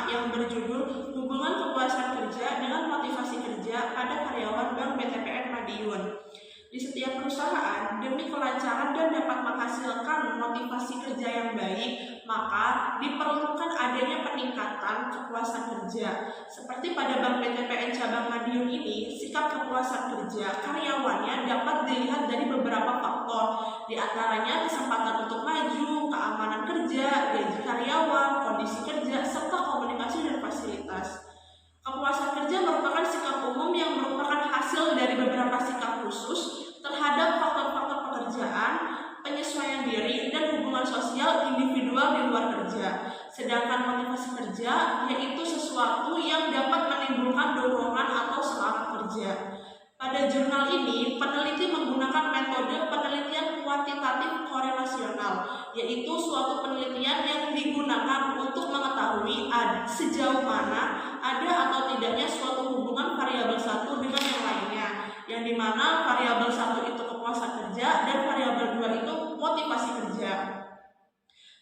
yang berjudul Hubungan Kepuasan Kerja dengan Motivasi Kerja pada Karyawan Bank BTPN Madiun. Di setiap perusahaan, demi kelancaran dan dapat menghasilkan motivasi kerja yang baik, maka diperlukan adanya peningkatan kepuasan kerja. Seperti pada Bank BTPN Cabang Madiun ini, sikap kepuasan kerja karyawannya dapat dilihat dari beberapa faktor, di antaranya kesempatan untuk maju, keamanan kerja, gaji karyawan, kondisi kerja, serta komunikasi dan fasilitas. Kepuasan kerja merupakan sikap umum yang merupakan hasil dari beberapa sikap khusus terhadap faktor-faktor pekerjaan, penyesuaian diri, dan hubungan sosial individual di luar kerja. Sedangkan motivasi kerja yaitu sesuatu yang dapat menimbulkan dorongan atau semangat kerja. Pada jurnal ini, peneliti menggunakan metode penelitian kuantitatif korelasional, yaitu suatu penelitian yang digunakan untuk mengetahui sejauh mana ada atau tidaknya suatu hubungan variabel satu dengan yang lainnya, yang dimana variabel satu itu kepuasan kerja dan variabel dua itu motivasi kerja.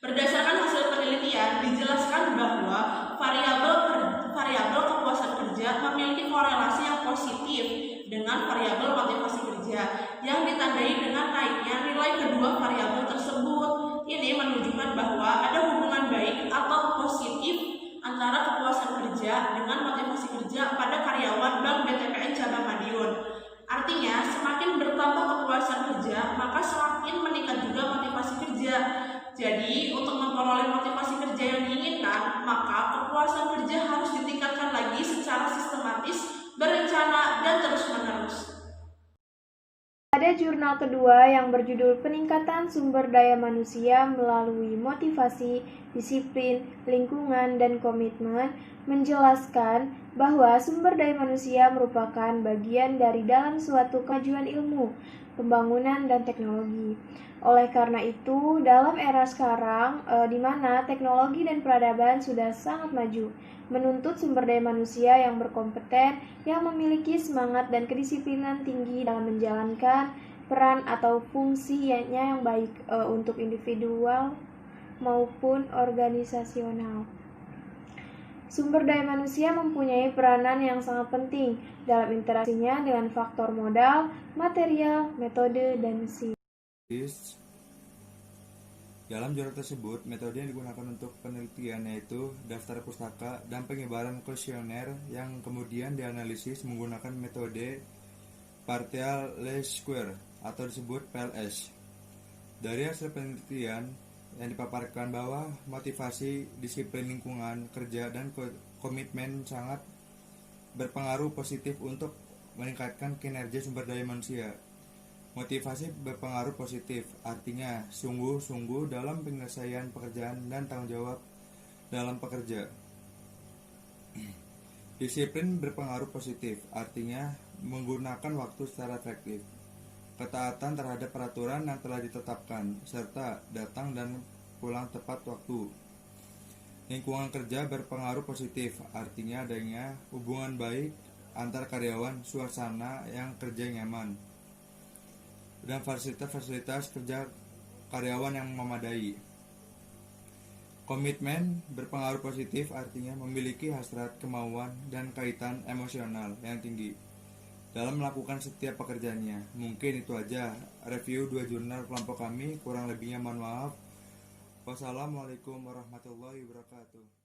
Berdasarkan hasil penelitian, dijelaskan bahwa variabel kepuasan kerja memiliki korelasi yang positif dengan variabel motivasi kerja yang ditandai dengan naiknya nilai kedua variabel tersebut. Ini menunjukkan bahwa ada hubungan baik atau positif antara kepuasan kerja dengan motivasi kerja pada karyawan Bank BTPN Cabang Madiun. Artinya, semakin bertambah kepuasan kerja, maka semakin meningkat juga motivasi kerja. Jadi, untuk memperoleh motivasi kerja yang diinginkan, maka kepuasan kerja harus ditingkatkan lagi secara sistematis, berencana, dan terus-menerus. Pada jurnal kedua yang berjudul Peningkatan Sumber Daya Manusia Melalui Motivasi, Disiplin, Lingkungan, dan Komitmen, menjelaskan bahwa sumber daya manusia merupakan bagian dari dalam suatu kemajuan ilmu, pembangunan, dan teknologi. Oleh karena itu, dalam era sekarang, di mana teknologi dan peradaban sudah sangat maju, menuntut sumber daya manusia yang berkompeten, yang memiliki semangat dan kedisiplinan tinggi dalam menjalankan peran atau fungsinya yang baik untuk individual maupun organisasional. Sumber daya manusia mempunyai peranan yang sangat penting dalam interaksinya dengan faktor modal, material, metode, dan mesin. Dalam jurnal tersebut, metode yang digunakan untuk penelitian yaitu daftar pustaka dan penyebaran kuesioner yang kemudian dianalisis menggunakan metode partial least square atau disebut PLS. Dari hasil penelitian yang dipaparkan bahwa motivasi, disiplin lingkungan kerja, dan komitmen sangat berpengaruh positif untuk meningkatkan kinerja sumber daya manusia. Motivasi berpengaruh positif, artinya sungguh-sungguh dalam penyelesaian pekerjaan dan tanggung jawab dalam pekerja. Disiplin berpengaruh positif, artinya menggunakan waktu secara efektif. Ketaatan terhadap peraturan yang telah ditetapkan, serta datang dan pulang tepat waktu. Lingkungan kerja berpengaruh positif, artinya adanya hubungan baik antar karyawan, suasana yang kerja nyaman, dan fasilitas-fasilitas kerja karyawan yang memadai. Komitmen berpengaruh positif, artinya memiliki hasrat, kemauan, dan kaitan emosional yang tinggi dalam melakukan setiap pekerjaannya. Mungkin itu aja review 2 jurnal kelompok kami, kurang lebihnya mohon maaf. Wassalamualaikum warahmatullahi wabarakatuh.